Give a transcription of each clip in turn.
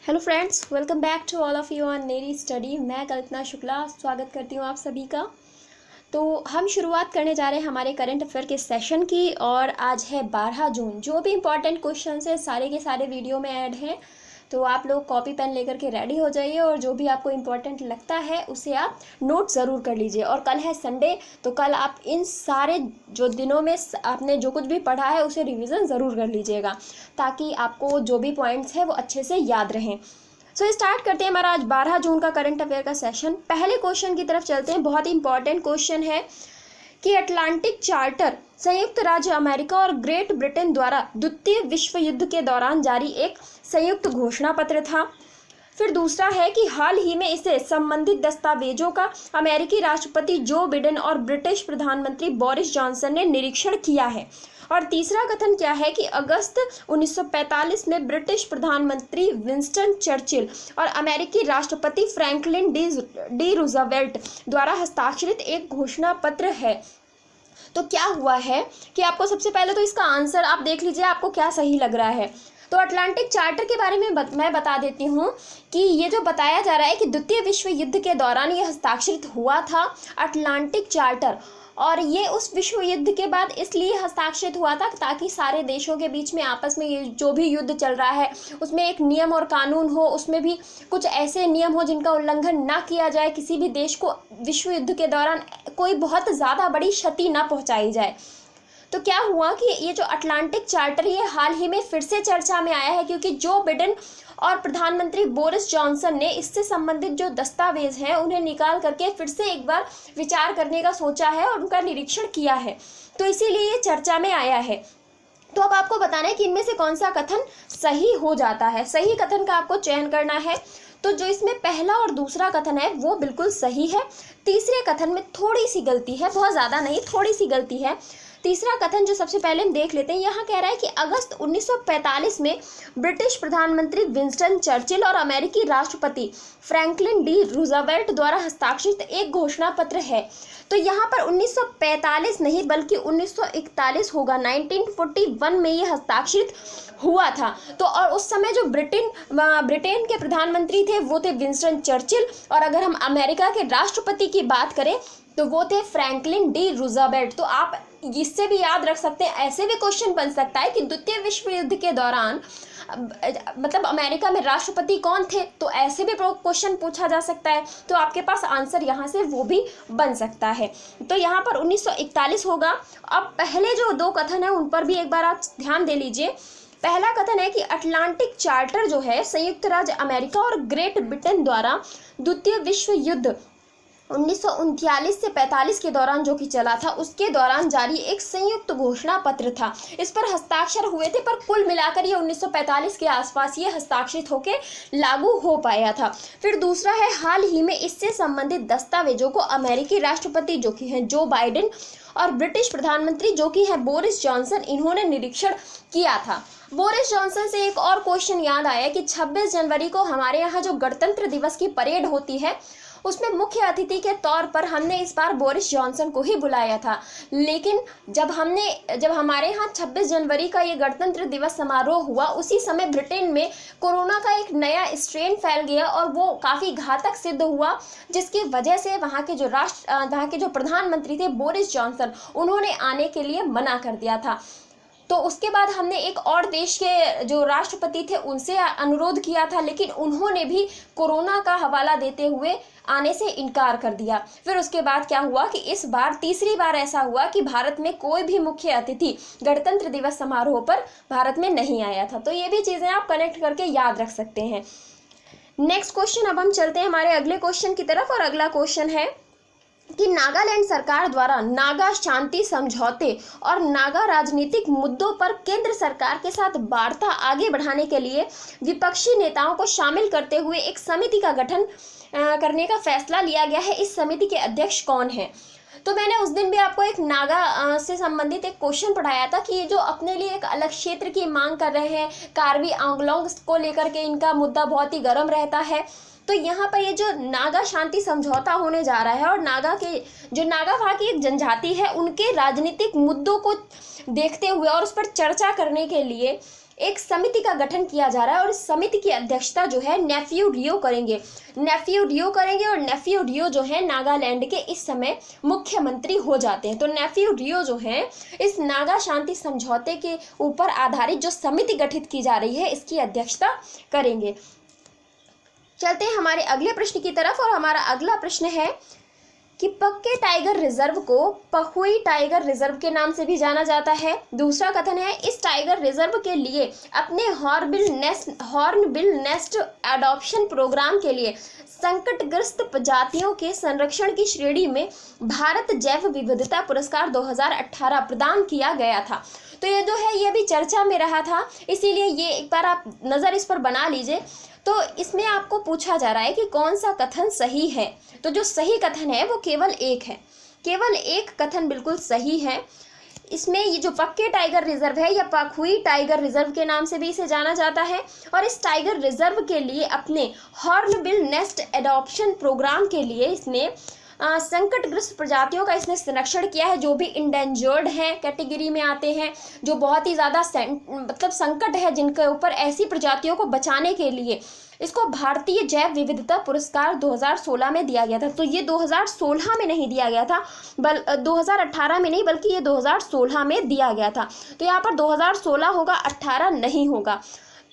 Hello friends, welcome back to all of you on मेरी study. मैं कल्पना शुक्ला स्वागत करती हूँ आप सभी का। तो हम शुरुआत करने जा रहे हैं हमारे करंट अफेयर के सेशन की, और आज है 12 जून। जो भी इंपॉर्टेंट क्वेश्चन है सारे के सारे वीडियो में ऐड हैं, तो आप लोग कॉपी पेन लेकर के रेडी हो जाइए और जो भी आपको इम्पोर्टेंट लगता है उसे आप नोट ज़रूर कर लीजिए। और कल है संडे, तो कल आप इन सारे जो दिनों में आपने जो कुछ भी पढ़ा है उसे रिवीजन ज़रूर कर लीजिएगा, ताकि आपको जो भी पॉइंट्स हैं वो अच्छे से याद रहें। स्टार्ट करते हैं हमारा आज 12 जून का करंट अफेयर का सेशन। पहले क्वेश्चन की तरफ चलते हैं। बहुत ही इंपॉर्टेंट क्वेश्चन है कि अटलांटिक चार्टर संयुक्त राज्य अमेरिका और ग्रेट ब्रिटेन द्वारा द्वितीय विश्व युद्ध के दौरान जारी एक संयुक्त घोषणा पत्र था। फिर दूसरा है कि हाल ही में इसे संबंधित दस्तावेजों का अमेरिकी राष्ट्रपति जो बिडेन और ब्रिटिश प्रधानमंत्री बोरिस जॉनसन ने निरीक्षण किया है। और तीसरा कथन क्या है कि अगस्त 1945 में ब्रिटिश प्रधानमंत्री विंस्टन चर्चिल और अमेरिकी राष्ट्रपति फ्रैंकलिन डी रूजवेल्ट द्वारा हस्ताक्षरित एक घोषणा पत्र है। तो क्या हुआ है कि आपको सबसे पहले तो इसका आंसर आप देख लीजिए, आपको क्या सही लग रहा है। तो अटलांटिक चार्टर के बारे में मैं बता देती हूँ कि ये जो बताया जा रहा है कि द्वितीय विश्व युद्ध के दौरान ये हस्ताक्षरित हुआ था अटलांटिक चार्टर, और ये उस विश्व युद्ध के बाद इसलिए हस्ताक्षरित हुआ था ताकि सारे देशों के बीच में आपस में ये जो भी युद्ध चल रहा है उसमें एक नियम और कानून हो, उसमें भी कुछ ऐसे नियम हो जिनका उल्लंघन ना किया जाए, किसी भी देश को विश्व युद्ध के दौरान कोई बहुत ज़्यादा बड़ी क्षति ना पहुंचाई जाए। तो क्या हुआ कि ये जो अटलांटिक चार्टर ये हाल ही में फिर से चर्चा में आया है, क्योंकि जो बिडेन और प्रधानमंत्री बोरिस जॉनसन ने इससे संबंधित जो दस्तावेज हैं उन्हें निकाल करके फिर से एक बार विचार करने का सोचा है और उनका निरीक्षण किया है, तो इसीलिए ये चर्चा में आया है। तो अब आपको बताना है कि इनमें से कौन सा कथन सही हो जाता है। सही कथन का आपको चयन करना है। तो जो इसमें पहला और दूसरा कथन है वो बिल्कुल सही है। तीसरे कथन में थोड़ी सी गलती है, बहुत ज़्यादा नहीं, थोड़ी सी गलती है। तीसरा कथन जो सबसे पहले हम देख लेते हैं, यहाँ कह रहा है कि अगस्त 1945 में ब्रिटिश प्रधानमंत्री विंस्टन चर्चिल और अमेरिकी राष्ट्रपति फ्रैंकलिन डी रूजवेल्ट द्वारा हस्ताक्षरित एक घोषणा पत्र है। तो यहाँ पर 1945 नहीं बल्कि 1941 होगा। 1941 में ये हस्ताक्षरित हुआ था। तो और उस समय जो ब्रिटेन के प्रधानमंत्री थे वो थे विंस्टन चर्चिल, और अगर हम अमेरिका के राष्ट्रपति की बात करें तो वो थे फ्रैंकलिन डी रूजवेल्ट। तो आप इससे भी याद रख सकते हैं। ऐसे भी क्वेश्चन बन सकता है कि द्वितीय विश्व युद्ध के दौरान मतलब अमेरिका में राष्ट्रपति कौन थे, तो ऐसे भी क्वेश्चन पूछा जा सकता है। तो आपके पास आंसर यहाँ से वो भी बन सकता है। तो यहाँ पर 1941 होगा। अब पहले जो दो कथन है उन पर भी एक बार आप ध्यान दे लीजिए। पहला कथन है कि अटलांटिक चार्टर जो है संयुक्त राज्य अमेरिका और ग्रेट ब्रिटेन द्वारा द्वितीय विश्व युद्ध 1939 से 45 के दौरान जो कि चला था उसके दौरान जारी एक संयुक्त घोषणा पत्र था। इस पर हस्ताक्षर हुए थे, पर कुल मिलाकर ये 1945 के आसपास ये हस्ताक्षरित होकर लागू हो पाया था। फिर दूसरा है हाल ही में इससे संबंधित दस्तावेजों को अमेरिकी राष्ट्रपति जो कि हैं जो बाइडेन और ब्रिटिश प्रधानमंत्री जो कि हैं बोरिस जॉनसन, इन्होंने निरीक्षण किया था। बोरिस जॉनसन से एक और क्वेश्चन याद आया कि 26 जनवरी को हमारे यहाँ जो गणतंत्र दिवस की परेड होती है उसमें मुख्य अतिथि के तौर पर हमने इस बार बोरिस जॉनसन को ही बुलाया था, लेकिन जब हमारे यहाँ 26 जनवरी का ये गणतंत्र दिवस समारोह हुआ उसी समय ब्रिटेन में कोरोना का एक नया स्ट्रेन फैल गया और वो काफ़ी घातक सिद्ध हुआ, जिसकी वजह से वहाँ के जो प्रधानमंत्री थे बोरिस जॉनसन, उन्होंने आने के लिए मना कर दिया था। तो उसके बाद हमने एक और देश के जो राष्ट्रपति थे उनसे अनुरोध किया था, लेकिन उन्होंने भी कोरोना का हवाला देते हुए आने से इनकार कर दिया। फिर उसके बाद क्या हुआ कि इस बार तीसरी बार ऐसा हुआ कि भारत में कोई भी मुख्य अतिथि गणतंत्र दिवस समारोह पर भारत में नहीं आया था। तो ये भी चीज़ें आप कनेक्ट करके याद रख सकते हैं। नेक्स्ट क्वेश्चन, अब हम चलते हैं हमारे अगले क्वेश्चन की तरफ, और अगला क्वेश्चन है कि नागालैंड सरकार द्वारा नागा शांति समझौते और नागा राजनीतिक मुद्दों पर केंद्र सरकार के साथ वार्ता आगे बढ़ाने के लिए विपक्षी नेताओं को शामिल करते हुए एक समिति का गठन करने का फैसला लिया गया है। इस समिति के अध्यक्ष कौन है? तो मैंने उस दिन भी आपको एक नागा से संबंधित एक क्वेश्चन पढ़ाया था कि ये जो अपने लिए एक अलग क्षेत्र की मांग कर रहे हैं, कार्बी आंगलोंग को लेकर के इनका मुद्दा बहुत ही गर्म रहता है। तो यहाँ पर ये जो नागा शांति समझौता होने जा रहा है और नागा वहाँ की एक जनजाति है, उनके राजनीतिक मुद्दों को देखते हुए और उस पर चर्चा करने के लिए एक समिति का गठन किया जा रहा है और इस समिति की अध्यक्षता जो है नेफ्यू रियो करेंगे। नेफ्यू रियो करेंगे और नेफ्यू रियो जो है नागालैंड के इस समय मुख्यमंत्री हो जाते हैं। तो नेफ्यू रियो जो है इस नागा शांति समझौते के ऊपर आधारित जो समिति गठित की जा रही है इसकी अध्यक्षता करेंगे। चलते हैं हमारे अगले प्रश्न की तरफ और हमारा अगला प्रश्न है कि पक्के टाइगर रिजर्व को पखुई टाइगर रिजर्व के नाम से भी जाना जाता है। दूसरा कथन है इस टाइगर रिजर्व के लिए अपने हॉर्नबिल नेस्ट एडॉप्शन प्रोग्राम के लिए संकटग्रस्त प्रजातियों के संरक्षण की श्रेणी में भारत जैव विविधता पुरस्कार 2018 प्रदान किया गया था। तो ये जो है ये भी चर्चा में रहा था, इसीलिए ये एक बार आप नज़र इस पर बना लीजिए। तो इसमें आपको पूछा जा रहा है कि कौन सा कथन सही है। तो जो सही कथन है वो केवल एक है, केवल एक कथन बिल्कुल सही है। इसमें ये जो पक्के टाइगर रिजर्व है या पखुई टाइगर रिजर्व के नाम से भी इसे जाना जाता है और इस टाइगर रिजर्व के लिए अपने हॉर्नबिल नेस्ट एडॉप्शन प्रोग्राम के लिए इसने संकटग्रस्त प्रजातियों का इसने संरक्षण किया है, जो भी इंडेंजर्ड है कैटेगरी में आते हैं, जो बहुत ही ज़्यादा मतलब संकट है जिनके ऊपर, ऐसी प्रजातियों को बचाने के लिए इसको भारतीय जैव विविधता पुरस्कार 2016 में दिया गया था। तो ये 2016 में नहीं दिया गया था, 2018 में नहीं बल्कि ये 2016 में दिया गया था। तो यहाँ पर 2016 होगा, 18 नहीं होगा।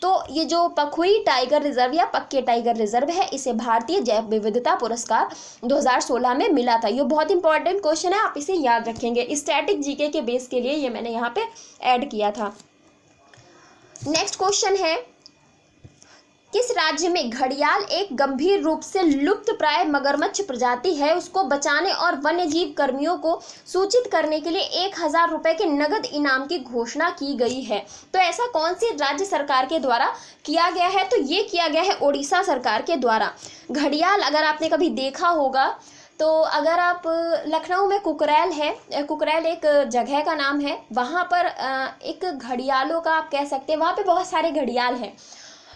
तो ये जो पखुई टाइगर रिजर्व या पक्के टाइगर रिजर्व है इसे भारतीय जैव विविधता पुरस्कार 2016 में मिला था। ये बहुत इंपॉर्टेंट क्वेश्चन है, आप इसे याद रखेंगे। स्टैटिक जीके के बेस के लिए ये मैंने यहाँ पे ऐड किया था। नेक्स्ट क्वेश्चन है किस राज्य में घड़ियाल एक गंभीर रूप से लुप्त प्राय मगरमच्छ प्रजाति है, उसको बचाने और वन्यजीव कर्मियों को सूचित करने के लिए 1000 रुपये के नगद इनाम की घोषणा की गई है। तो ऐसा कौन सी राज्य सरकार के द्वारा किया गया है? तो ये किया गया है उड़ीसा सरकार के द्वारा। घड़ियाल अगर आपने कभी देखा होगा तो अगर आप लखनऊ में कुकरैल है, कुकरैल एक जगह का नाम है, वहाँ पर एक घड़ियालों का आप कह सकते हैं, वहाँ पे बहुत सारे घड़ियाल हैं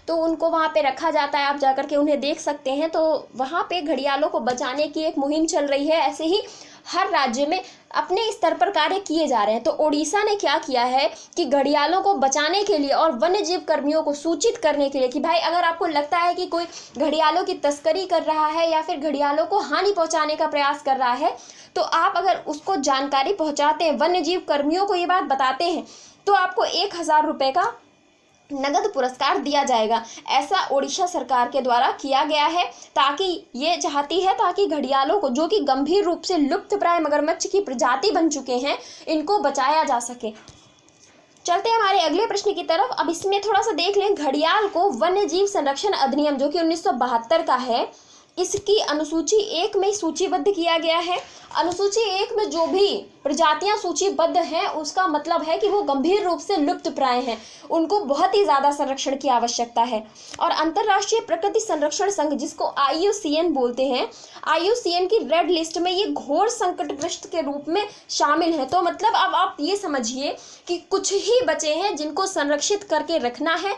तो उनको वहाँ पे रखा जाता है, आप जाकर के उन्हें देख सकते हैं। तो वहाँ पे घड़ियालों को बचाने की एक मुहिम चल रही है। ऐसे ही हर राज्य में अपने स्तर पर कार्य किए जा रहे हैं। तो उड़ीसा ने क्या किया है कि घड़ियालों को बचाने के लिए और वन्यजीव कर्मियों को सूचित करने के लिए कि भाई अगर आपको लगता है कि कोई घड़ियालों की तस्करी कर रहा है या फिर घड़ियालों को हानि पहुंचाने का प्रयास कर रहा है, तो आप अगर उसको जानकारी पहुंचाते हैं, वन्यजीव कर्मियों को ये बात बताते हैं, तो आपको 1000 रुपये का नगद पुरस्कार दिया जाएगा। ऐसा ओडिशा सरकार के द्वारा किया गया है, ताकि ये चाहती है ताकि घड़ियालों को, जो कि गंभीर रूप से लुप्त प्राय मगरमच्छ की प्रजाति बन चुके हैं, इनको बचाया जा सके। चलते हैं हमारे अगले प्रश्न की तरफ। अब इसमें थोड़ा सा देख लें, घड़ियाल को वन्यजीव संरक्षण अधिनियम जो कि 1972 का है, इसकी अनुसूची 1 में सूचीबद्ध किया गया है। अनुसूची 1 में जो भी प्रजातियां सूचीबद्ध हैं उसका मतलब है कि वो गंभीर रूप से लुप्त प्राय हैं, उनको बहुत ही ज़्यादा संरक्षण की आवश्यकता है। और अंतर्राष्ट्रीय प्रकृति संरक्षण संघ, जिसको IUCN बोलते हैं, IUCN की रेड लिस्ट में ये घोर संकटग्रस्त के रूप में शामिल है। तो मतलब अब आप ये समझिए कि कुछ ही बचे हैं जिनको संरक्षित करके रखना है,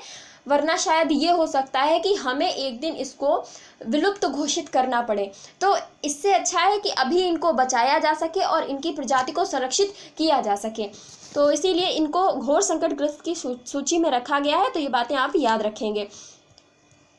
वरना शायद ये हो सकता है कि हमें एक दिन इसको विलुप्त घोषित करना पड़े। तो इससे अच्छा है कि अभी इनको बचाया जा सके और इनकी प्रजाति को संरक्षित किया जा सके। तो इसीलिए इनको घोर संकटग्रस्त की सूची में रखा गया है। तो ये बातें आप याद रखेंगे।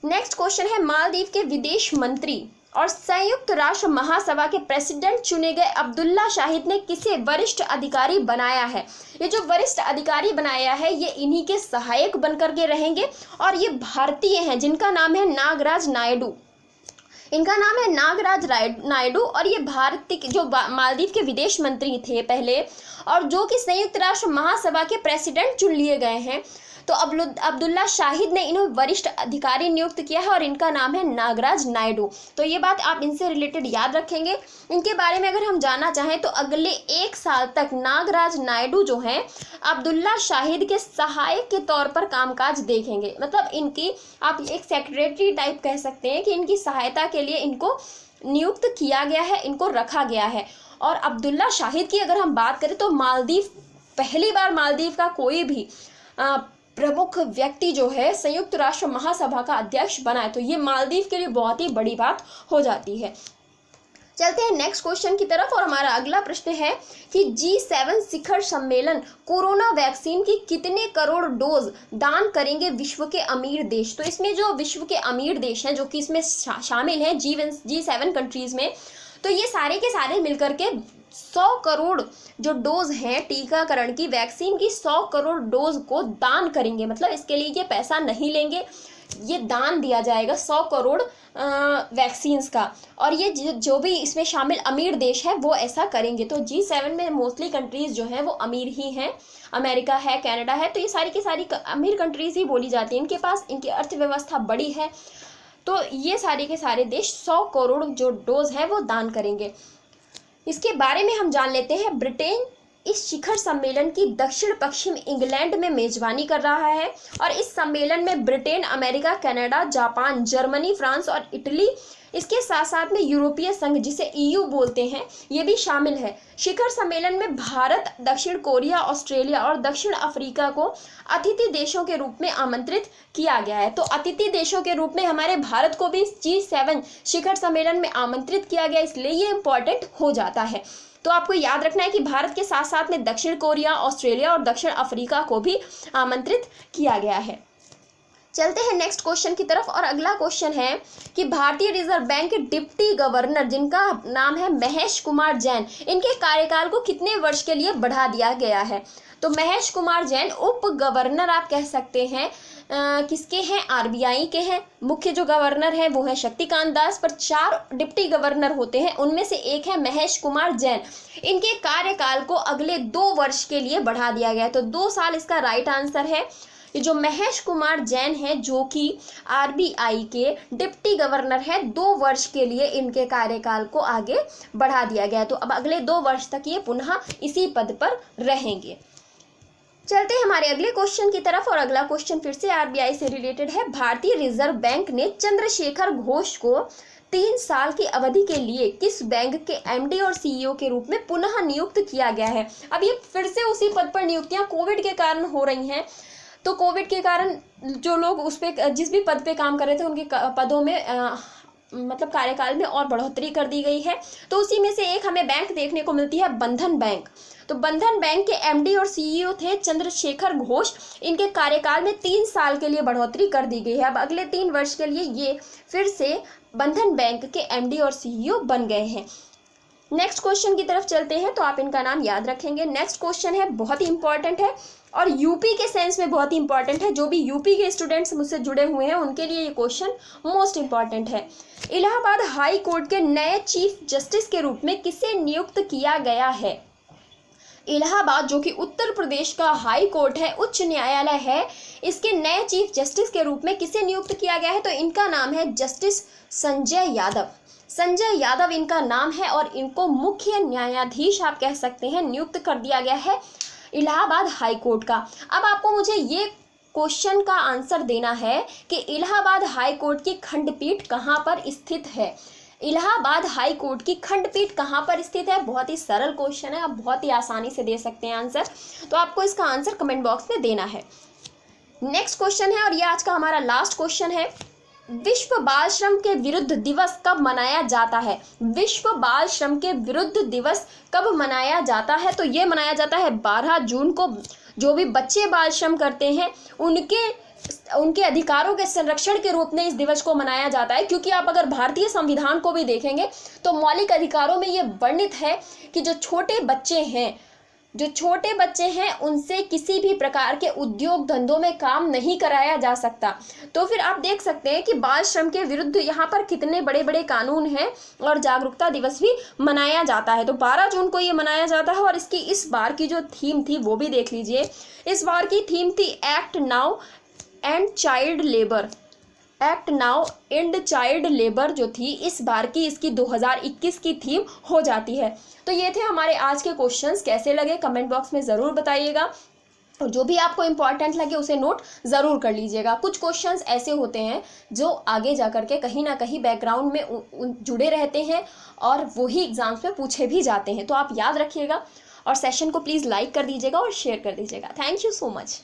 नेक्स्ट क्वेश्चन है, मालदीव के विदेश मंत्री और संयुक्त राष्ट्र महासभा के प्रेसिडेंट चुने गए अब्दुल्ला शाहिद ने किसे वरिष्ठ अधिकारी बनाया है? ये जो वरिष्ठ अधिकारी बनाया है ये इन्हीं के सहायक बनकर के रहेंगे और ये भारतीय हैं, जिनका नाम है नागराज नायडू। इनका नाम है नागराज नायडू और ये भारत के जो मालदीव के विदेश मंत्री थे पहले, और जो कि संयुक्त राष्ट्र महासभा के प्रेसिडेंट चुन लिए गए हैं। तो अब्दुल्ला शाहिद ने इन्हें वरिष्ठ अधिकारी नियुक्त किया है और इनका नाम है नागराज नायडू। तो ये बात आप इनसे रिलेटेड याद रखेंगे। इनके बारे में अगर हम जानना चाहें तो अगले 1 साल तक नागराज नायडू जो हैं अब्दुल्ला शाहिद के सहायक के तौर पर कामकाज देखेंगे। मतलब इनकी आप एक सेक्रेटरी टाइप कह सकते हैं कि इनकी सहायता के लिए इनको नियुक्त किया गया है, इनको रखा गया है। और अब्दुल्ला शाहिद की अगर हम बात करें तो मालदीव, पहली बार मालदीव का कोई भी प्रमुख व्यक्ति जो है संयुक्त राष्ट्र महासभा का अध्यक्ष बना है। तो ये मालदीव के लिए बहुत ही बड़ी बात हो जाती है। चलते हैं नेक्स्ट क्वेश्चन की तरफ और हमारा अगला प्रश्न है कि G7 शिखर सम्मेलन कोरोना वैक्सीन की कितने करोड़ डोज दान करेंगे विश्व के अमीर देश। तो इसमें जो विश्व के अमीर देश हैं जो कि इसमें शामिल हैं G7 कंट्रीज में, तो ये सारे के सारे मिलकर के 100 करोड़ जो डोज हैं टीकाकरण की वैक्सीन की 100 करोड़ डोज को दान करेंगे। मतलब इसके लिए ये पैसा नहीं लेंगे, ये दान दिया जाएगा 100 करोड़ वैक्सीन्स का। और ये जो भी इसमें शामिल अमीर देश है वो ऐसा करेंगे। तो G7 में मोस्टली कंट्रीज जो हैं वो अमीर ही हैं, अमेरिका है, कनाडा है, तो ये सारी की सारी अमीर कंट्रीज ही बोली जाती हैं। इनके पास इनकी अर्थव्यवस्था बड़ी है, तो ये सारे के सारे देश 100 करोड़ जो डोज है वो दान करेंगे। इसके बारे में हम जान लेते हैं। ब्रिटेन इस शिखर सम्मेलन की दक्षिण पश्चिम इंग्लैंड में मेजबानी कर रहा है और इस सम्मेलन में Britain, America, Canada, Japan, Germany, France और इटली, इसके साथ साथ में यूरोपीय संघ जिसे EU बोलते हैं, ये भी शामिल है। शिखर सम्मेलन में भारत, दक्षिण कोरिया, ऑस्ट्रेलिया और दक्षिण अफ्रीका को अतिथि देशों के रूप में आमंत्रित किया गया है। तो अतिथि देशों के रूप में हमारे भारत को भी G7 शिखर सम्मेलन में आमंत्रित किया गया, इसलिए ये इम्पोर्टेंट हो जाता है। तो आपको याद रखना है कि भारत के साथ साथ में दक्षिण कोरिया, ऑस्ट्रेलिया और दक्षिण अफ्रीका को भी आमंत्रित किया गया है। चलते हैं नेक्स्ट क्वेश्चन की तरफ और अगला क्वेश्चन है कि भारतीय रिजर्व बैंक के डिप्टी गवर्नर जिनका नाम है महेश कुमार जैन, इनके कार्यकाल को कितने वर्ष के लिए बढ़ा दिया गया है। तो महेश कुमार जैन उप गवर्नर आप कह सकते हैं किसके हैं, RBI के हैं। मुख्य जो गवर्नर है वो है शक्तिकांत दास, पर 4 डिप्टी गवर्नर होते हैं, उनमें से एक है महेश कुमार जैन। इनके कार्यकाल को अगले 2 वर्ष के लिए बढ़ा दिया गया है, तो 2 साल इसका राइट आंसर है। ये जो महेश कुमार जैन है जो कि RBI के डिप्टी गवर्नर है, 2 वर्ष के लिए इनके कार्यकाल को आगे बढ़ा दिया गया है। तो अब अगले 2 वर्ष तक ये पुनः इसी पद पर रहेंगे। चलते हैं हमारे अगले क्वेश्चन की तरफ और अगला क्वेश्चन फिर से RBI से रिलेटेड है। भारतीय रिजर्व बैंक ने चंद्रशेखर घोष को 3 साल की अवधि के लिए किस बैंक के MD और CEO के रूप में पुनः नियुक्त किया गया है। अब ये फिर से उसी पद पर नियुक्तियां कोविड के कारण हो रही हैं, तो कोविड के कारण जो लोग उस पर जिस भी पद पे काम कर रहे थे उनके पदों में मतलब कार्यकाल में और बढ़ोतरी कर दी गई है। तो उसी में से एक हमें बैंक देखने को मिलती है बंधन बैंक। तो बंधन बैंक के MD और CEO थे चंद्रशेखर घोष। इनके कार्यकाल में 3 साल के लिए बढ़ोतरी कर दी गई है। अब अगले 3 वर्ष के लिए ये फिर से बंधन बैंक के MD और CEO बन गए हैं। नेक्स्ट क्वेश्चन की तरफ चलते हैं, तो आप इनका नाम याद रखेंगे। नेक्स्ट क्वेश्चन है बहुत ही इंपॉर्टेंट है और यूपी के सेंस में बहुत ही इंपॉर्टेंट है। जो भी यूपी के स्टूडेंट्स मुझसे जुड़े हुए हैं उनके लिए ये क्वेश्चन मोस्ट इंपॉर्टेंट है। इलाहाबाद हाई कोर्ट के नए चीफ जस्टिस के रूप में किसे नियुक्त किया गया है। इलाहाबाद जो कि उत्तर प्रदेश का हाई कोर्ट है, उच्च न्यायालय है, इसके नए चीफ जस्टिस के रूप में किसे नियुक्त किया गया है। तो इनका नाम है जस्टिस संजय यादव। संजय यादव इनका नाम है और इनको मुख्य न्यायाधीश आप कह सकते हैं नियुक्त कर दिया गया है इलाहाबाद हाई कोर्ट का। अब आपको मुझे ये क्वेश्चन का आंसर देना है कि इलाहाबाद हाई कोर्ट की खंडपीठ कहाँ पर स्थित है। इलाहाबाद हाई कोर्ट की खंडपीठ कहाँ पर स्थित है। बहुत ही सरल क्वेश्चन है, आप बहुत ही आसानी से दे सकते हैं आंसर। तो आपको इसका आंसर कमेंट बॉक्स में देना है। नेक्स्ट क्वेश्चन है और ये आज का हमारा लास्ट क्वेश्चन है। विश्व बाल श्रम के विरुद्ध दिवस कब मनाया जाता है। विश्व बाल श्रम के विरुद्ध दिवस कब मनाया जाता है। तो ये मनाया जाता है 12 जून को। जो भी बच्चे बाल श्रम करते हैं उनके अधिकारों के संरक्षण के रूप में इस दिवस को मनाया जाता है। क्योंकि आप अगर भारतीय संविधान को भी देखेंगे तो मौलिक अधिकारों में ये वर्णित है कि जो छोटे बच्चे हैं उनसे किसी भी प्रकार के उद्योग धंधों में काम नहीं कराया जा सकता। तो फिर आप देख सकते हैं कि बाल श्रम के विरुद्ध यहाँ पर कितने बड़े बड़े कानून हैं और जागरूकता दिवस भी मनाया जाता है। तो 12 जून को ये मनाया जाता है और इसकी इस बार की जो थीम थी वो भी देख लीजिए। इस बार की थीम थी act now and child labour. Act now and child labour जो थी इस बार की इसकी 2021 की थीम हो जाती है। तो ये थे हमारे आज के क्वेश्चंस। कैसे लगे कमेंट बॉक्स में ज़रूर बताइएगा और जो भी आपको इम्पॉर्टेंट लगे उसे नोट ज़रूर कर लीजिएगा। कुछ क्वेश्चंस ऐसे होते हैं जो आगे जा कर के कहीं ना कहीं बैकग्राउंड में जुड़े रहते हैं और वही एग्जाम्स में पूछे भी जाते हैं। तो आप याद रखिएगा और सेशन को प्लीज़ लाइक कर दीजिएगा और शेयर कर दीजिएगा। Thank you so much.